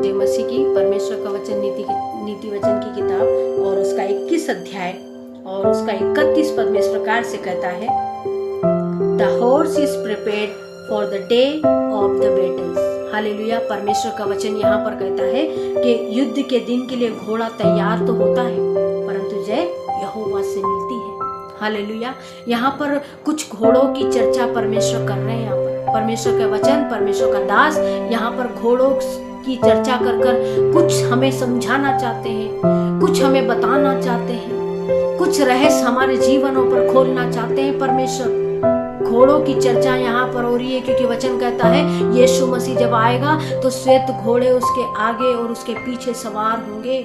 जय मसीह की। परमेश्वर का वचन नीति वचन की किताब और उसका 21 अध्याय और उसका 31 पद में इस प्रकार से कहता है, the horse is prepared for the day of the battles. Hallelujah. परमेश्वर का वचन यहाँ पर कहता है कि युद्ध के दिन के लिए घोड़ा तैयार तो होता है परंतु जय यहोवा से मिलती है। हालेलुया। यहाँ पर कुछ घोड़ों की चर्चा परमेश्वर कर रहे हैं। यहाँ पर परमेश्वर का वचन, परमेश्वर का दास यहाँ पर घोड़ों की चर्चा कर कर कुछ हमें समझाना चाहते हैं, कुछ हमें बताना चाहते हैं, कुछ रहस्य हमारे जीवनों पर खोलना चाहते हैं। परमेश्वर घोड़ों की चर्चा यहाँ पर हो रही है क्योंकि वचन कहता है यीशु मसीह जब आएगा तो श्वेत घोड़े उसके आगे और उसके पीछे सवार होंगे।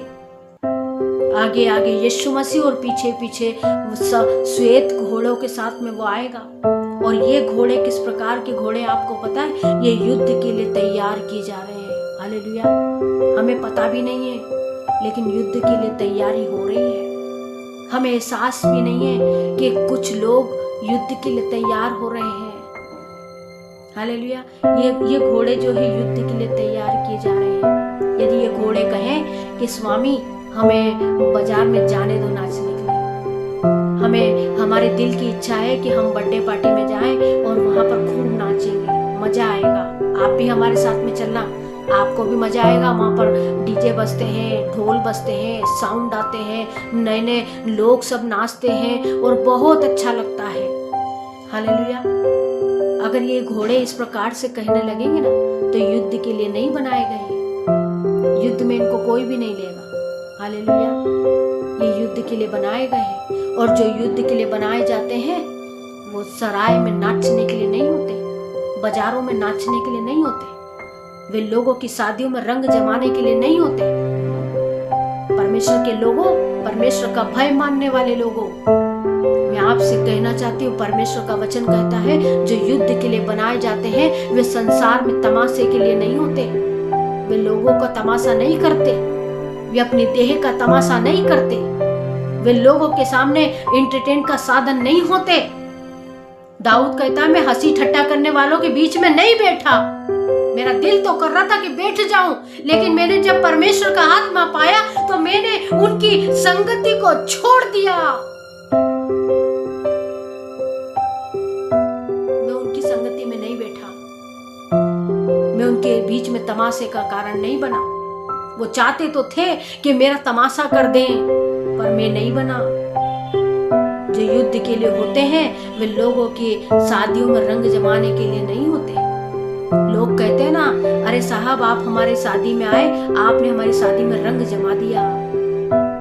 आगे आगे यीशु मसीह और पीछे पीछे श्वेत घोड़ों के साथ में वो आएगा। और ये घोड़े किस प्रकार के घोड़े आपको पता है? ये युद्ध के लिए तैयार किए जा रहे हैं। हालेलुया। हमें पता भी नहीं है लेकिन युद्ध के लिए तैयारी हो रही है। हमें एहसास भी नहीं है कि कुछ लोग युद्ध के लिए तैयार हो रहे हैं। हालेलुया। ये घोड़े जो है युद्ध के लिए तैयार किए जा रहे हैं। यदि ये घोड़े कहें कि स्वामी हमें बाजार में जाने दो नाचने के लिए, हमें हमारे दिल की इच्छा है कि हम बर्थडे पार्टी में जाएं और वहां पर खूब नाचेंगे, मजा आएगा, आप भी हमारे साथ में चलना, आपको भी मजा आएगा। वहां पर डीजे बजते हैं, ढोल बजते हैं, साउंड आते हैं, नए नए लोग सब नाचते हैं और बहुत अच्छा लगता है। हालेलुया। अगर ये घोड़े इस प्रकार से कहने लगेंगे ना तो युद्ध के लिए नहीं बनाए गए, युद्ध में इनको कोई भी नहीं लेगा। हालेलुया। ये युद्ध के लिए बनाए गए हैं और जो युद्ध के लिए बनाए जाते हैं वो सराय में नाचने के लिए नहीं होते, बाजारों में नाचने के लिए नहीं होते, वे लोगों की शादियों में रंग जमाने के लिए नहीं होते। परमेश्वर के लोगों, परमेश्वर का भय मानने वाले लोगों, मैं आपसे कहना चाहती हूँ परमेश्वर का वचन कहता है जो युद्ध के लिए बनाए जाते हैं वे संसार में तमाशे के लिए नहीं होते, वे लोगों का तमाशा नहीं करते, वे अपनी देह का तमाशा नहीं करते, वे लोगों के सामने एंटरटेन का साधन नहीं होते। दाऊद कहता है मैं हंसी ठट्टा करने वालों के बीच में नहीं बैठा, मेरा दिल तो कर रहा था कि बैठ जाऊं लेकिन मैंने जब परमेश्वर का आत्मा पाया तो मैंने उनकी संगति को छोड़ दिया। मैं उनकी संगति में नहीं बैठा, मैं उनके बीच में तमाशे का कारण नहीं बना। वो चाहते तो थे कि मेरा तमाशा कर दें पर मैं नहीं बना। जो युद्ध के लिए होते हैं वे लोगों की शादियों में रंग जमाने के लिए नहीं होते। लोग कहते हैं ना, अरे साहब आप हमारे शादी में आए, आपने हमारी शादी में रंग जमा दिया।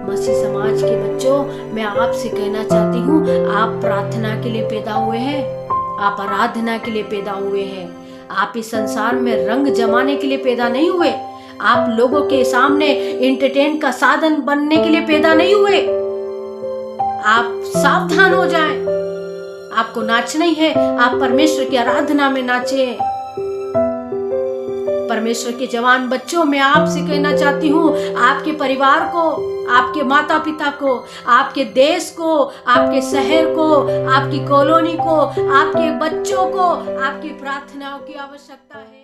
मसीह समाज के बच्चों, मैं आपसे कहना चाहती हूँ आप प्रार्थना के लिए पैदा हुए हैं, आप आराधना के लिए पैदा हुए हैं। आप इस संसार में रंग जमाने के लिए पैदा नहीं हुए, आप लोगों के सामने एंटरटेन का साधन बनने के लिए पैदा नहीं हुए। आप सावधान हो जाएं, आपको नाचना ही है, आप परमेश्वर की आराधना में नाचे। परमेश्वर के जवान बच्चों, मैं आपसे कहना चाहती हूँ आपके परिवार को, आपके माता पिता को, आपके देश को, आपके शहर को, आपकी कॉलोनी को, आपके बच्चों को आपकी प्रार्थनाओं की आवश्यकता है।